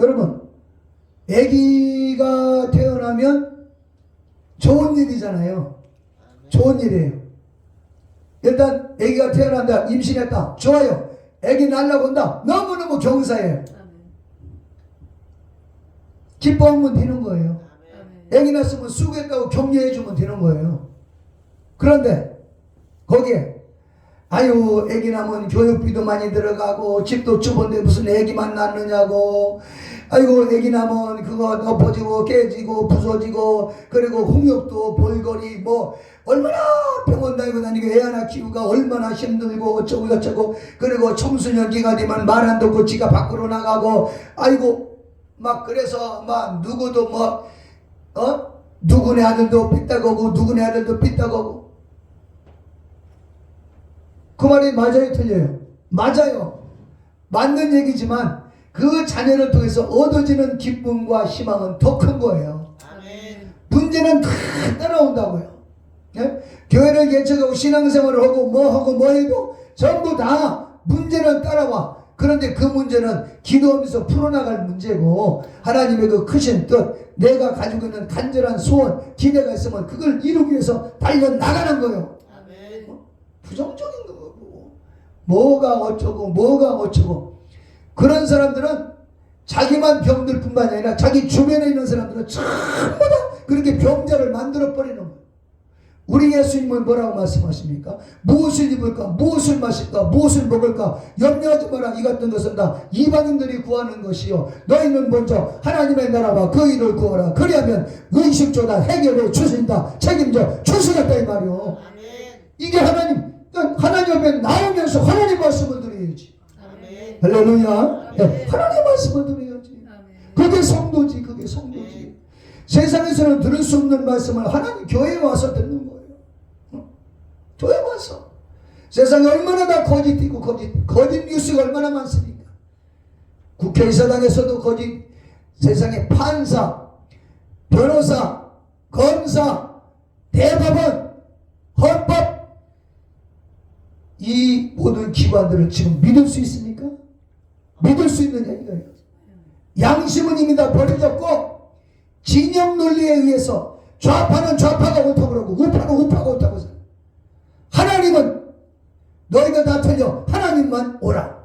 여러분, 아기가 태어나면 좋은 일이잖아요. 좋은 일이에요. 일단 아기가 태어난다, 임신했다, 좋아요. 아기 낳으려고 온다, 너무너무 경사해요. 기뻐하면 되는 거예요. 아기 낳았으면 수고했다고 격려해주면 되는 거예요. 그런데 거기에 아유, 아기 낳으면 교육비도 많이 들어가고 집도 좁은데 무슨 아기만 낳느냐고, 아이고 아기 낳으면 그거 엎어지고 깨지고 부서지고, 그리고 홍역도 볼거리 뭐 얼마나 병원 다니고 애 하나 키우기가 얼마나 힘들고 어쩌고 저쩌고, 그리고 청소년기가 되면 말 안 듣고 지가 밖으로 나가고, 아이고 막 그래서 막 누구도 뭐 누구네 아들도 삐딱하고 누구네 아들도 삐딱하고. 그 말이 맞아요, 틀려요? 맞아요. 맞는 얘기지만 그 자녀를 통해서 얻어지는 기쁨과 희망은 더 큰 거예요. 아멘. 문제는 다 따라온다고요. 예? 교회를 개척하고 신앙생활을 하고 뭐 해도 전부 다 문제는 따라와. 그런데 그 문제는 기도하면서 풀어나갈 문제고, 하나님의 그 크신 뜻, 내가 가지고 있는 간절한 소원, 기대가 있으면 그걸 이루기 위해서 달려나가는 거예요. 아멘. 부정적인 거고 뭐가 어쩌고. 그런 사람들은 자기만 병들 뿐만 아니라 자기 주변에 있는 사람들은 전부 다 그렇게 병자를 만들어 버리는 거예요. 우리 예수님은 뭐라고 말씀하십니까? 무엇을 입을까, 무엇을 마실까, 무엇을 먹을까 염려하지 마라. 이 같은 것은 다 이방인들이 구하는 것이요, 너희는 먼저 하나님의 나라와 그 일을 구하라. 그리하면 의식조다 해결해 주신다, 책임져 주시겠다, 이 말이요. 아멘. 이게 하나님 앞에 나오면서 하나님 말씀을 드려야지. 아멘. 할렐루야. 네, 하나님 말씀을 드려야지. 그게 성도지, 그게 성도지. 세상에서는 들을 수 없는 말씀을 하나님 교회에 와서 듣는 거예요. 교회에 와서. 세상에 얼마나 다 거짓이고 거짓 뉴스가 얼마나 많습니까? 국회의사당에서도 거짓, 세상에 판사, 변호사, 검사, 대법원, 헌법, 이 모든 기관들을 지금 믿을 수 있습니까? 믿을 수 있느냐 이거예요. 양심은 이미 다 버려졌고, 진영 논리에 의해서 좌파는 좌파가 옳다고 그러고 우파는 우파가 옳다고 해서, 하나님은 너희가 다 틀려, 하나님만 옳아.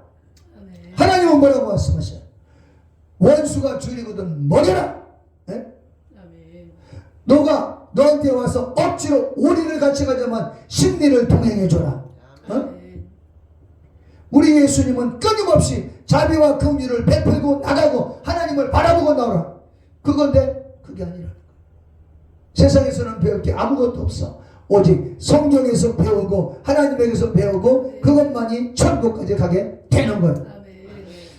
하나님은 뭐라고 말씀하셔요? 원수가 줄이거든 먹여라. 네? 너가 너한테 와서 억지로 오리를 같이 가자면 심리를 동행해줘라. 우리 예수님은 끊임없이 자비와 긍휼을 베풀고 나가고 하나님을 바라보고 나오라. 그건데 그게 아니라, 세상에서는 배울 게 아무것도 없어. 오직 성경에서 배우고 하나님에게서 배우고 그것만이 천국까지 가게 되는 거예요.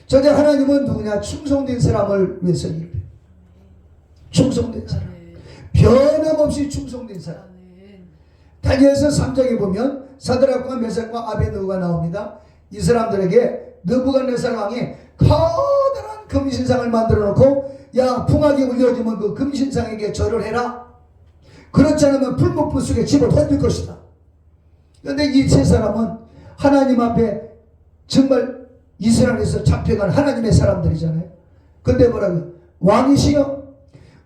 저제 하나님은 누구냐? 충성된 사람을 위해서 일해요. 충성된 사람, 변함없이 충성된 사람. 다니엘서 3장에 보면 사드락과 메삭과 아벤느고가 나옵니다. 이 사람들에게 느부갓네살 왕이 커다란 금신상을 만들어 놓고, 야, 풍악이 울려지면 그 금신상에게 절을 해라. 그렇지 않으면 불목불속에 집어 던질 것이다. 그런데 이 세 사람은 하나님 앞에 정말 이스라엘에서 잡혀간 하나님의 사람들이잖아요. 근데 뭐라고요? 왕이시여,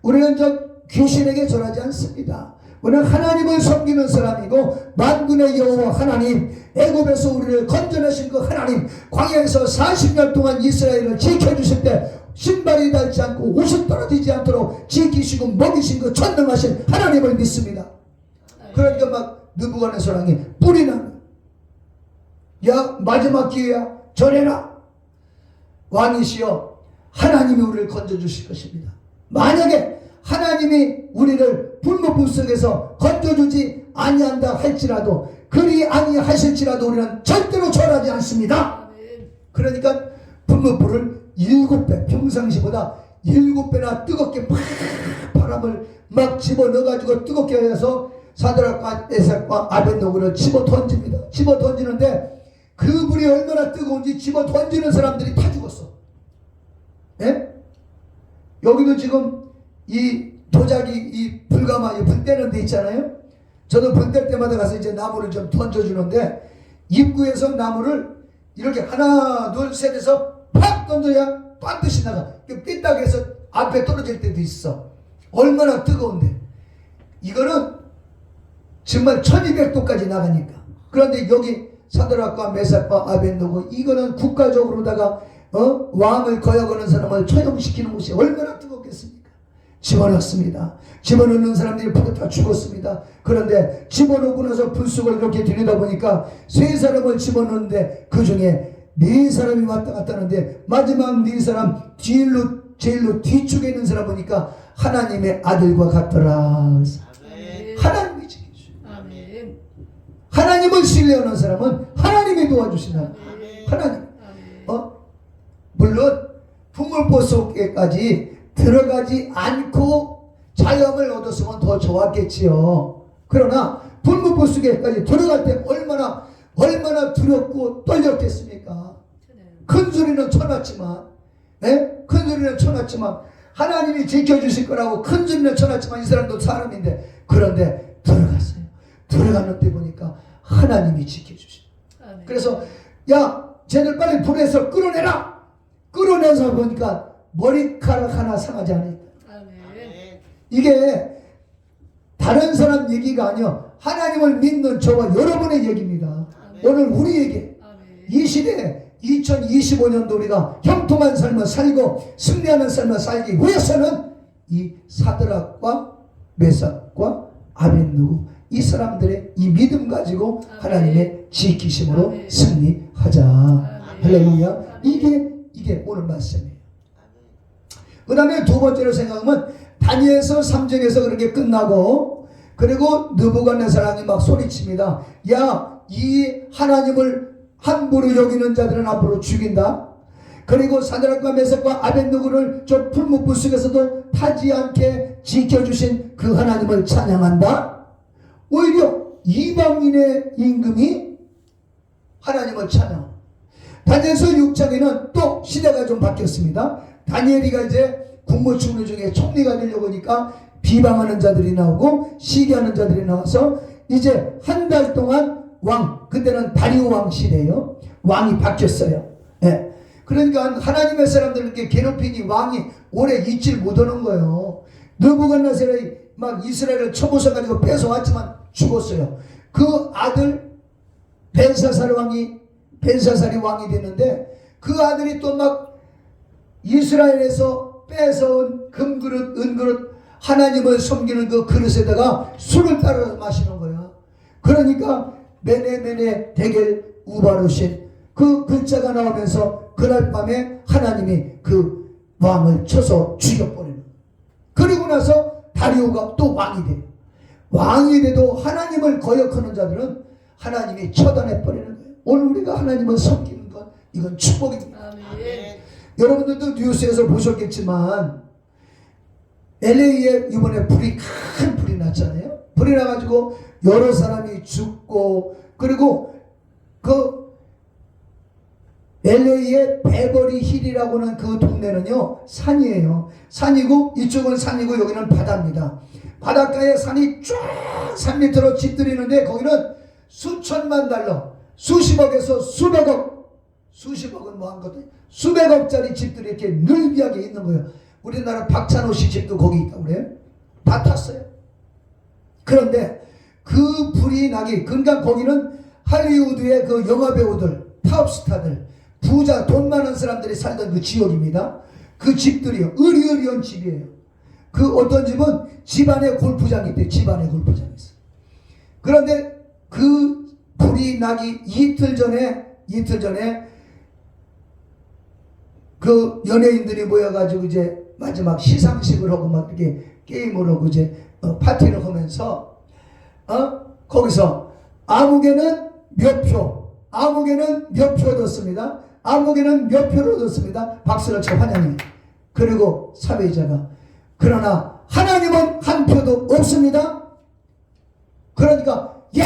우리는 저 귀신에게 절하지 않습니다. 우리는 하나님을 섬기는 사람이고, 만군의 여호와 하나님, 애굽에서 우리를 건져내신 그 하나님, 광야에서 40년 동안 이스라엘을 지켜주실 때 신발이 닳지 않고 옷이 떨어지지 않도록 지키시고 먹이신 그 전능하신 하나님을 믿습니다. 그러니까 막 느부갓네살 왕이 뿔이 나는, 야, 마지막 기회야, 절해라. 왕이시여, 하나님이 우리를 건져주실 것입니다. 만약에 하나님이 우리를 불목불석에서 건져주지 아니한다 할지라도, 그리 아니하실지라도 우리는 절대로 절하지 않습니다. 그러니까 불목불을 7배, 평상시보다 7배나 뜨겁게 막 바람을 막 집어넣어가지고 뜨겁게 해서 사드락과 메삭과 아벤느고를 집어 던집니다. 집어 던지는데 그 불이 얼마나 뜨거운지 집어 던지는 사람들이 다 죽었어. 예? 여기도 지금 이 도자기, 이 불가마, 이 불 떼는 데 있잖아요. 저도 불 뗄 때마다 가서 이제 나무를 좀 던져주는데, 입구에서 나무를 이렇게 하나 둘 셋 해서 팍 던져야 반드시 나가. 삐딱해서 앞에 떨어질 때도 있어. 얼마나 뜨거운데. 이거는 정말 1200도까지 나가니까. 그런데 여기 사드락과 메삭과 아벳느고 이거는 국가적으로다가 왕을 거역하는 사람을 처형시키는 곳이 얼마나 뜨겁겠습니까? 집어넣습니다. 집어넣는 사람들이 모두 다 죽었습니다. 그런데 집어넣고 나서 불쑥을 이렇게 들여다보니까 3사람을 집어넣는데 그 중에 4사람이 왔다 갔다 하는데 마지막 4사람 제일로 뒤쪽에 있는 사람 보니까 하나님의 아들과 같더라. 하나님이 지켜주시고 하나님을 신뢰하는 사람은 하나님이 도와주신다. 하나님. 물론 풍물포 속에까지 들어가지 않고 자영을 얻었으면 더 좋았겠지요. 그러나 풍물포 속에까지 들어갈 때 얼마나 두렵고 떨렸겠습니까? 큰 소리는 쳐놨지만, 큰 소리는 쳐놨지만 하나님이 지켜주실 거라고 큰 소리는 쳐놨지만 이 사람도 사람인데, 그런데 들어갔어요. 들어갔는데 보니까 하나님이 지켜주시죠. 그래서 야 쟤들 빨리 불에서 끌어내라. 끌어내서 보니까 머리카락 하나 상하지 않아요. 이게 다른 사람 얘기가 아니요, 하나님을 믿는 저와 여러분의 얘기입니다. 오늘 우리에게 이 시대에 2025년도 우리가 형통한 삶을 살고 승리하는 삶을 살기 위해서는 이 사드락과 메삭과 아벳느고 이 사람들의 이 믿음 가지고 하나님의 지키심으로 승리하자. 할렐루야. 이게 오늘 말씀이에요. 그 다음에 두 번째로 생각하면 다니엘서 3장에서 그렇게 끝나고, 그리고 느부갓네살이 막 소리칩니다. 야, 이 하나님을 함부로 여기는 자들은 앞으로 죽인다. 그리고 사드락과 메삭과 아벳느고를 저 풀무불 속에서도 타지 않게 지켜주신 그 하나님을 찬양한다. 오히려 이방인의 임금이 하나님을 찬양. 다니엘서 6장에는 또 시대가 좀 바뀌었습니다. 다니엘이가 이제 국무총리 중에 총리가 되려고 하니까 비방하는 자들이 나오고 시기하는 자들이 나와서 이제 한 달 동안 그때는 다리오 왕 시대예요. 왕이 바뀌었어요. 예. 그러니까 하나님의 사람들 이렇게 괴롭히니 왕이 오래 있질 못하는 거예요. 느부갓네살이 막 이스라엘을 쳐부숴가지고 뺏어왔지만 죽었어요. 그 아들 벤사살이 왕이 됐는데, 그 아들이 또 막 이스라엘에서 뺏어온 금그릇, 은그릇, 하나님을 섬기는 그 그릇에다가 술을 따라 마시는 거야. 그러니까 메네메네 데겔 우바르신 그 글자가 나오면서 그날 밤에 하나님이 그 왕을 쳐서 죽여버리는 거야. 그리고 나서 다리오가 또 왕이 돼. 왕이 돼도 하나님을 거역하는 자들은 하나님이 처단해버리는 거예요. 오늘 우리가 하나님을 섬기는 것, 이건 축복입니다. 아멘. 여러분들도 뉴스에서 보셨겠지만 LA에 이번에 큰 불이 났잖아요. 불이 나가지고 여러 사람이 죽고, 그리고 그 LA의 베버리 힐이라고 하는 그 동네는요 산이에요. 산이고 이쪽은 산이고 여기는 바다입니다. 바닷가에 산이 쫙 산 밑으로 집들이 있는데 거기는 수천만 달러, 수십억에서 수십억은 뭐 한 것도 수백억짜리 집들이 이렇게 늘비하게 있는 거예요. 우리나라 박찬호 씨 집도 거기 있다고 그래요. 다 탔어요. 그런데 그 불이 나기, 그러니까 거기는 할리우드의 그 영화배우들, 탑스타들, 부자, 돈 많은 사람들이 살던 그 지역입니다. 그 집들이요, 으리으리한 집이에요. 그 어떤 집은 집안에 골프장이 있대. 집안에 골프장이 있어. 그런데 그 불이 나기 이틀 전에 그 연예인들이 모여가지고 이제 마지막 시상식을 하고 막 이렇게 게임을 하고 이제 파티를 하면서 거기서 아무개는 몇 표, 아무개는 몇 표 얻었습니다. 아무개는 몇 표를 얻었습니다. 박수를 쳐 환영해. 그리고 사회자가 그러나 하나님은 한 표도 없습니다. 그러니까 예!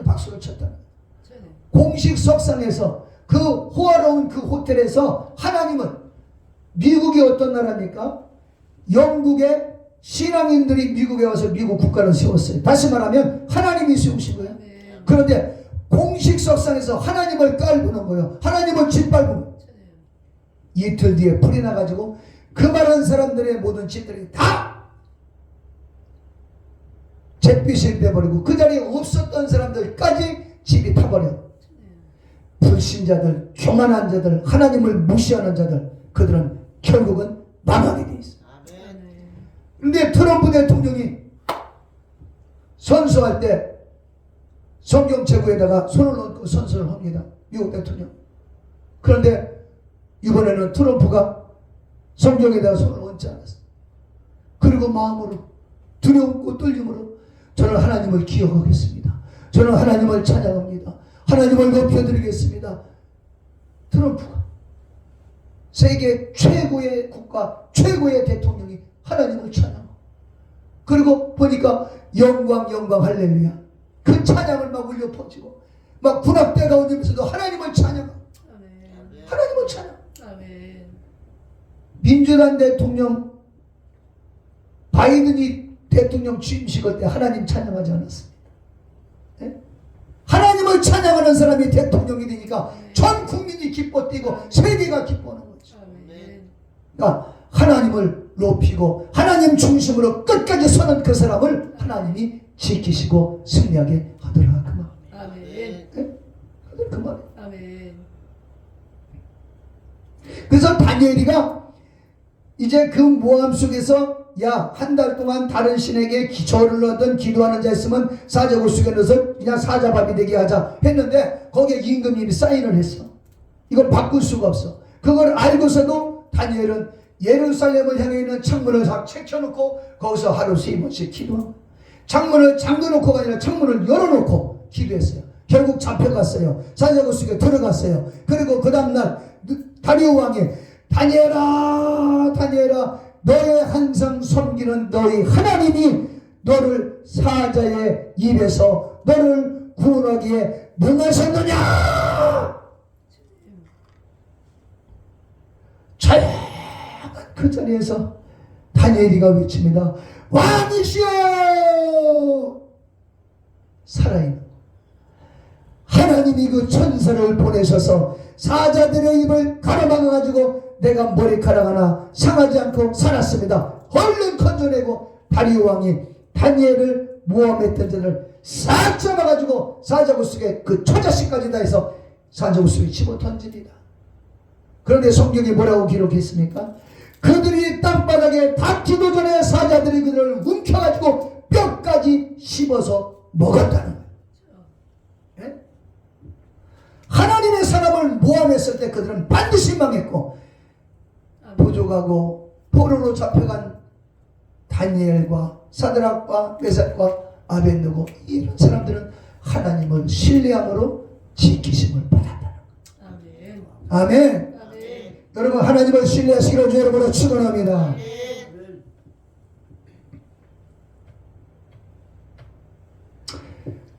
박수를 쳤다. 공식 석상에서 그 호화로운 그 호텔에서 하나님은, 미국이 어떤 나라입니까? 영국의 신앙인들이 미국에 와서 미국 국가를 세웠어요. 다시 말하면 하나님이 세우신 거예요. 그런데 공식 석상에서 하나님을 깔보는 거예요. 하나님을 짓밟는 거예요. 이틀 뒤에 불이 나가지고 그 많은 사람들의 모든 집들이 다 잿빛이 돼버리고 그 자리에 없었던 사람들까지 집이 타버려. 불신자들, 교만한 자들, 하나님을 무시하는 자들, 그들은 결국은 망하게 돼 있어. 그런데 트럼프 대통령이 선서할 때 성경책에다가 손을 얹고 선서를 합니다. 미국 대통령. 그런데 이번에는 트럼프가 성경에다가 손을 얹지 않았어. 그리고 마음으로 두려움과 떨림으로 저는 하나님을 기억하겠습니다. 저는 하나님을 찬양합니다. 하나님을 높여드리겠습니다. 트럼프가 세계 최고의 국가, 최고의 대통령이 하나님을 찬양하고, 그리고 보니까 영광 영광 할렐루야 그 찬양을 막 울려 퍼지고 막 군악대 가운데서도 하나님을 찬양하고 하나님을 찬양. 민주당 대통령 바이든이 대통령 취임식할 때 하나님 찬양하지 않았습니다. 네? 하나님을 찬양하는 사람이 대통령이 되니까 전 국민이 기뻐 뛰고 세계가 기뻐하는 거죠. 그러니까 하나님을 높이고 하나님 중심으로 끝까지 서는 그 사람을 하나님이 지키시고 승리하게 하더라 그 말. 아멘. 네? 그 말. 아멘. 그래서 다니엘이가 이제 그 모함 속에서 야, 한 달 동안 다른 신에게 절을 하든 기도하는 자 있으면 사자굴 속에 넣어서 그냥 사자밥이 되게 하자 했는데 거기에 임금님이 사인을 했어. 이걸 바꿀 수가 없어. 그걸 알고서도 다니엘은 예루살렘을 향해 있는 창문을 다 채켜놓고 거기서 하루 3번씩 기도하고, 창문을 잠겨놓고가 아니라 창문을 열어놓고 기도했어요. 결국 잡혀갔어요. 사자굴 속에 들어갔어요. 그리고 그 다음날 다리오 왕이 다니엘아 다니엘아 너의 항상 섬기는 너희 하나님이 너를 사자의 입에서 너를 구원하기에 능하셨느냐. 조용한 그 자리에서 다니엘이가 외칩니다. 왕이시여 살아있는 하나님이 그 천사를 보내셔서 사자들의 입을 가로막아가지고 내가 머리카락 하나 상하지 않고 살았습니다. 얼른 건져내고 다리오 왕이 다니엘을 모함했던 자를 싹 잡아가지고 사자굴 속에 그 처자식까지 다 해서 사자굴 속에 집어 던집니다. 그런데 성경이 뭐라고 기록했습니까? 그들이 땅바닥에 닿기도 전에 사자들이 그들을 움켜가지고 뼈까지 씹어서 먹었다는 거예요. 네? 하나님의 사람을 모함했을 때 그들은 반드시 망했고, 부족하고 포로로 잡혀간 다니엘과 사드락과 메삭과 아벳느고 이런 사람들은 하나님을 신뢰함으로 지키심을 받았다. 아멘. 아멘. 아멘. 여러분 하나님을 신뢰하시기를 주 여러분을 축원합니다.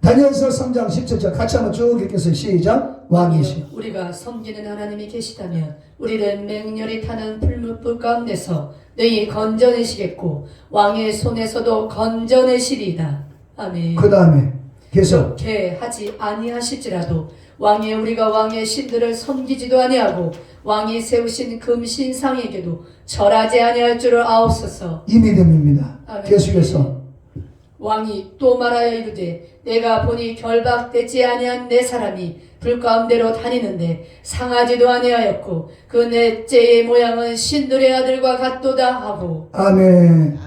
다니엘서 3장 17절 같이 한번 쭉 읽겠어요. 시작. 왕이시여 우리가 섬기는 하나님이 계시다면 우리를 맹렬히 타는 풀무불 가운데서 너희 건져내시겠고 왕의 손에서도 건져내시리이다. 아멘. 그 다음에 계속 그렇게 하지 아니하실지라도 왕이 우리가 왕의 신들을 섬기지도 아니하고 왕이 세우신 금신상에게도 절하지 아니할 줄을 아옵소서. 이 믿음입니다. 아멘. 계속해서 왕이 또 말하여 이르되 내가 보니 결박되지 아니한 내 사람이 불 가운데로 다니는데 상하지도 아니하였고 그 넷째의 모양은 신들의 아들과 같도다 하고. 아멘.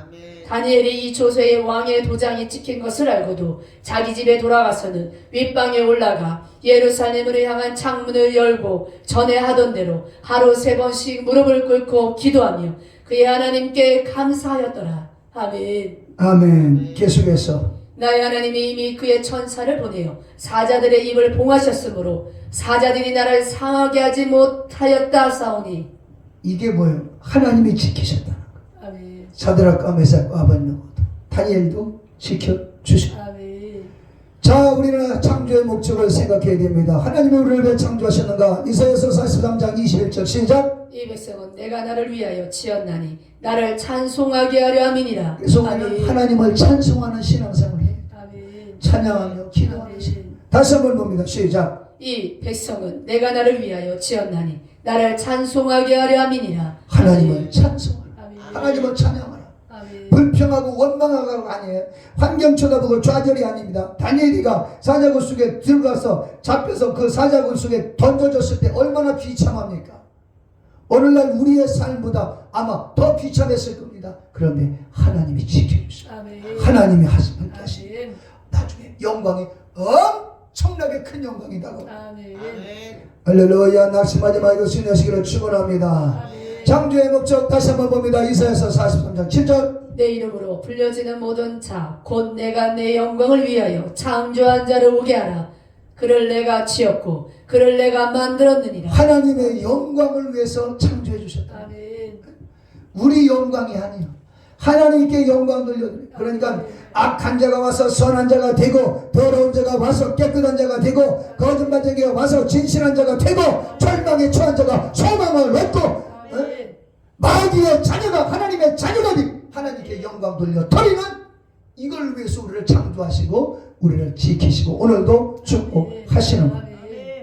다니엘이 이 조서에 왕의 도장이 찍힌 것을 알고도 자기 집에 돌아가서는 윗방에 올라가 예루살렘으로 향한 창문을 열고 전에 하던 대로 하루 3번씩 무릎을 꿇고 기도하며 그의 하나님께 감사하였더라. 아멘. 아멘. 계속해서 나의 하나님이 이미 그의 천사를 보내어 사자들의 입을 봉하셨으므로 사자들이 나를 상하게 하지 못하였다 사오니. 이게 뭐예요? 하나님이 지키셨다는 거. 아멘. 사드락과 메삭과 아벳느고도 다니엘도 지켜주시고. 아멘. 자, 우리는 창조의 목적을 생각해야 됩니다. 하나님이 우리를 왜 창조하셨는가? 이사야서 43장 21절 시작. 이 백성은 내가 나를 위하여 지었나니 나를 찬송하게 하려 함이니라. 그래서 우리는 하나님을 찬송하는 신앙생활을 해요. 아멘. 찬양하며 기도하는 아멘. 신앙. 다시 한번 봅니다. 시작. 이 백성은 내가 나를 위하여 지었나니 나를 찬송하게 하려 함이니라. 하나님을 찬송하라. 아멘. 하나님을 찬양하라. 아멘. 불평하고 원망하고가 아니에요. 환경 쳐다보고 좌절이 아닙니다. 다니엘이가 사자굴 속에 들어가서 잡혀서 그 사자굴 속에 던져졌을 때 얼마나 비참합니까? 오늘날 우리의 삶보다 아마 더 비참했을 겁니다. 그런데 하나님이 지켜주셔. 아멘. 하나님이 함께 하시니 아멘. 나중에 영광이 엄청나게 큰 영광이다고. 아멘. 할렐루야. 낙심하지 말고 순회하시기를 축원합니다. 아멘. 창조의 목적 다시 한번 봅니다. 이사야서 43장 7절. 내 이름으로 불려지는 모든 자 곧 내가 내 영광을 위하여 창조한 자를 오게 하라. 그를 내가 지었고 그를 내가 만들었느니라. 하나님의 영광을 위해서 창조해 주셨다. 아멘. 우리 영광이 아니요. 하나님께 영광 돌려드려요. 그러니까 악한 자가 와서 선한 자가 되고 더러운 자가 와서 깨끗한 자가 되고 거짓말쟁이가 와서 진실한 자가 되고 절망에 처한 자가 소망을 얻고 마귀의 자녀가 하나님의 자녀가 되고 하나님께 영광 돌려드리는 이걸 위해서 우리를 창조하시고 우리를 지키시고 오늘도 축복하시는 거예요.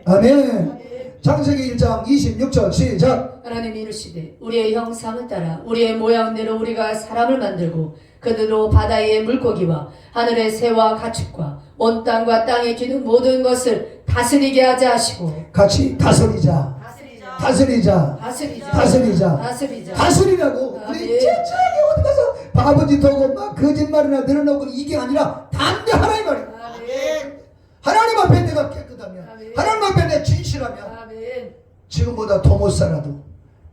아멘. 창세기 1장 26절 시작. 하나님이 이르시되 우리의 형상을 따라 우리의 모양대로 우리가 사람을 만들고 그들로 바다의 물고기와 하늘의 새와 가축과 온 땅과 땅에 기는 모든 것을 다스리게 하자 하시고. 같이 다스리자. 다스리자. 다스리자. 다스리자. 다스리자. 다스리라고. 아멘. 우리 째째하게 어디 가서 바보짓 하고 막 거짓말이나 늘어놓고 이게 아니라 단대 하나님 말이야. 아멘. 하나님 앞에 내가 깨끗하면 아멘. 하나님 앞에 내가 진실하면 아멘. 지금보다 더 못 살아도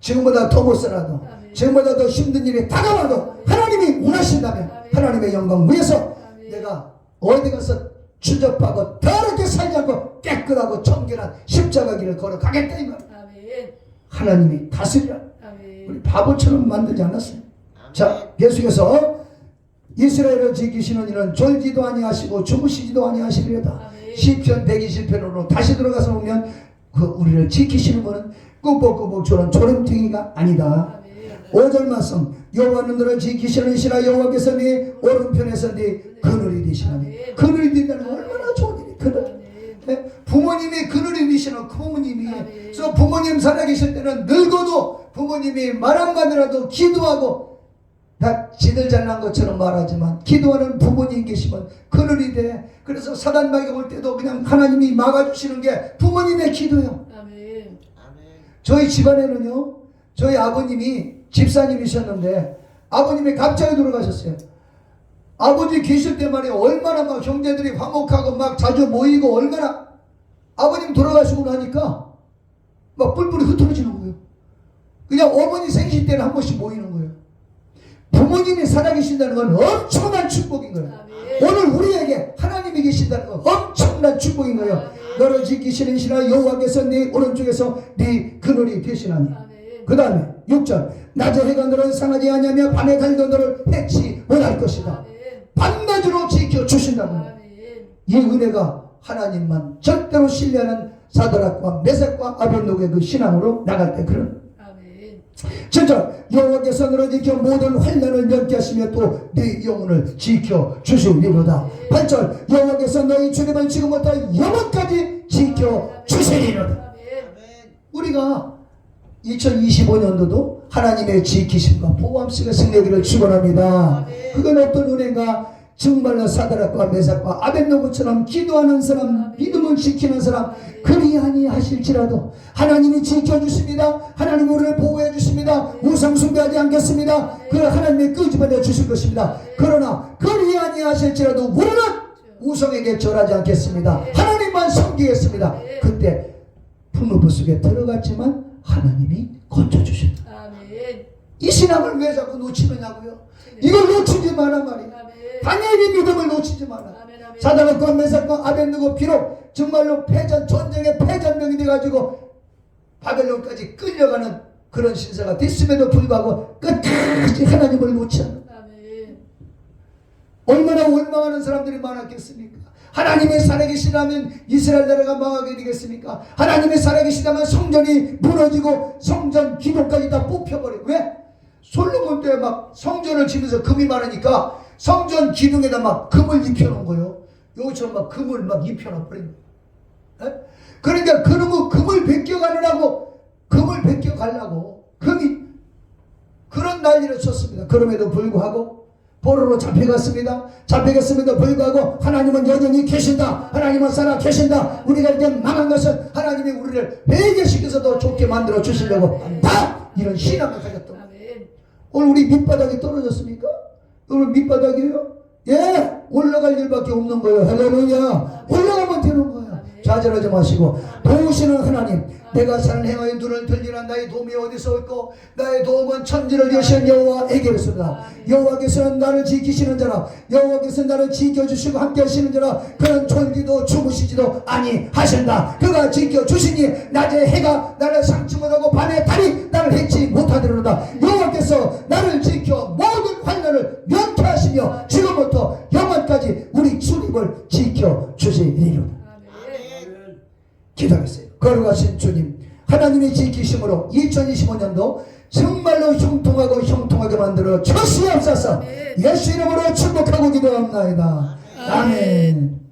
지금보다 더 못 살아도 아멘. 지금보다 더 힘든 일이 다가와도 하나님이 원하신다면 아멘. 하나님의 영광 위해서 아멘. 내가 어디 가서 추접하고 더럽게 살지 않고 깨끗하고 청결한 십자가 길을 걸어가겠다 이 말이야. 아멘. 하나님이 다스리라. 아멘. 우리 바보처럼 만들지 않았어요. 자, 계속해서 이스라엘을 지키시는 이는 졸지도 아니하시고 주무시지도 아니하시리로다. 아멘. 시편 120편으로 다시 들어가서 보면 그 우리를 지키시는 분은 꾸벅꾸벅 조는 조름탱이가 아니다. 아멘. 5절 말씀. 여호와는 너를 지키시는 이시라. 여호와께서 네 오른편에서 네 그늘이 되시나니. 그늘이 된다는 건 얼마나 좋은 일이. 그늘. 네? 부모님이 그늘이 되시는 부모님이. 그래서 부모님 살아계실 때는 늙어도 부모님이 말 한마디라도 기도하고 다 지들 잘난 것처럼 말하지만 기도하는 부모님 계시면 그늘이 돼. 그래서 사단 마귀가 올 때도 그냥 하나님이 막아주시는 게 부모님의 기도예요. 아멘. 저희 집안에는요, 저희 아버님이 집사님이셨는데 아버님이 갑자기 돌아가셨어요. 아버지 계실 때 말이에요. 얼마나 막 형제들이 화목하고 막 자주 모이고 얼마나. 아버님 돌아가시고 나니까 막 뿔뿔이 흩어지는 거예요. 그냥 어머니 생신 때는 한 번씩 모이는 거예요. 부모님이 살아계신다는 건 엄청난 축복인 거예요. 아멘. 오늘 우리에게 하나님이 계신다는 건 엄청난 축복인 거예요. 아멘. 너를 지키시는 신하 여호와께서 네 오른쪽에서 네 그늘이 되시나니. 아멘. 그 다음에 6절. 낮에 해가 너를 상하지 아니하며 밤에 달도 너를 해치 못할 것이다. 아멘. 밤낮으로 지켜주신다는 거예요. 아멘. 이 은혜가 하나님만 절대로 신뢰하는 사드락과 메삭과 아벳노고의 그 신앙으로 나갈 때 그런. 아멘. 7절. 여호와께서 너를 지켜 모든 환난을 면케 하시며 또 네 영혼을 지켜 주시리로다. 8절. 여호와께서 너희 출입을 지금부터 영원까지 지켜 주시리로다. 아멘. 우리가 2025년도도 하나님의 지키심과 보호함 속에 승리하기를 축원합니다. 그건 어떤 은혜가 정말로 사드락과 메삭과 아벳노고처럼 기도하는 사람, 믿음을 지키는 사람, 그리 아니하실지라도 하나님이 지켜주십니다. 하나님 우리를 보호해 주십니다. 우상 숭배하지 않겠습니다. 그 하나님이 끄집어내 주실 것입니다. 그러나 그리 아니하실지라도 우리는 우상에게 절하지 않겠습니다. 하나님만 섬기겠습니다. 그때 풍부부 속에 들어갔지만 하나님이 건져주셨다. 아멘. 이 신앙을 왜 자꾸 놓치느냐고요. 이걸 놓치지 마라 말이에요. 다니엘이 믿음을 놓치지 마라. 사드락과 메삭과 아벳노고 비록 정말로 패전 전쟁의 패전병이 돼가지고 바벨론까지 끌려가는 그런 신사가 됐음에도 불구하고 끝까지 하나님을 놓지 않는. 아멘. 얼마나 원망하는 사람들이 많았겠습니까? 하나님의 살아계시다면 이스라엘 나라가 망하게 되겠습니까? 하나님의 살아계시다면 성전이 무너지고 성전 기둥까지 다 뽑혀버리고. 왜? 솔로몬 때 막 성전을 지면서 금이 많으니까 성전 기둥에다 막 금을 입혀놓은 거예요. 요처럼 막 금을 막 입혀놔버린 거예요. 그러니까 그놈의 금을 벗겨가느라고 금을 베껴가려고 금이 그런 난리를 쳤습니다. 그럼에도 불구하고 포로로 잡혀갔습니다. 잡혀갔음에도 불구하고 하나님은 여전히 계신다. 하나님은 살아 계신다. 우리가 이렇게 망한 것은 하나님이 우리를 회개시켜서도 좋게 만들어 주시려고 한다. 이런 신앙을 가졌던 거예요. 아멘. 오늘 우리 밑바닥이 떨어졌습니까? 오늘 밑바닥이에요? 예, 올라갈 일밖에 없는 거예요. 할렐루야. 올라가면 되는 거예요. 좌절하지 마시고 도우시는 하나님, 내가 산을 행하여 눈을 들리라. 나의 도움이 어디서 있고 나의 도움은 천지를 여신 여호와에게로소이다. 여호와께서는 나를 지키시는 자라. 여호와께서는 나를 지켜주시고 함께 하시는 자라. 그는 졸기도 주무시지도 아니하신다. 그가 지켜주시니 낮에 해가 나를 상치 못하고 밤에 달이 나를 해치 못하리로다. 여호와께서 나를 지켜 모든 환난을 면케하시며 지금부터 영원까지 우리 주님을 지켜주시리로다. 기도하겠어요. 거룩하신 주님, 하나님의 지키심으로 2025년도 정말로 형통하고 형통하게 만들어 주시옵소서. 예수 이름으로 축복하고 기도합나이다. 아멘.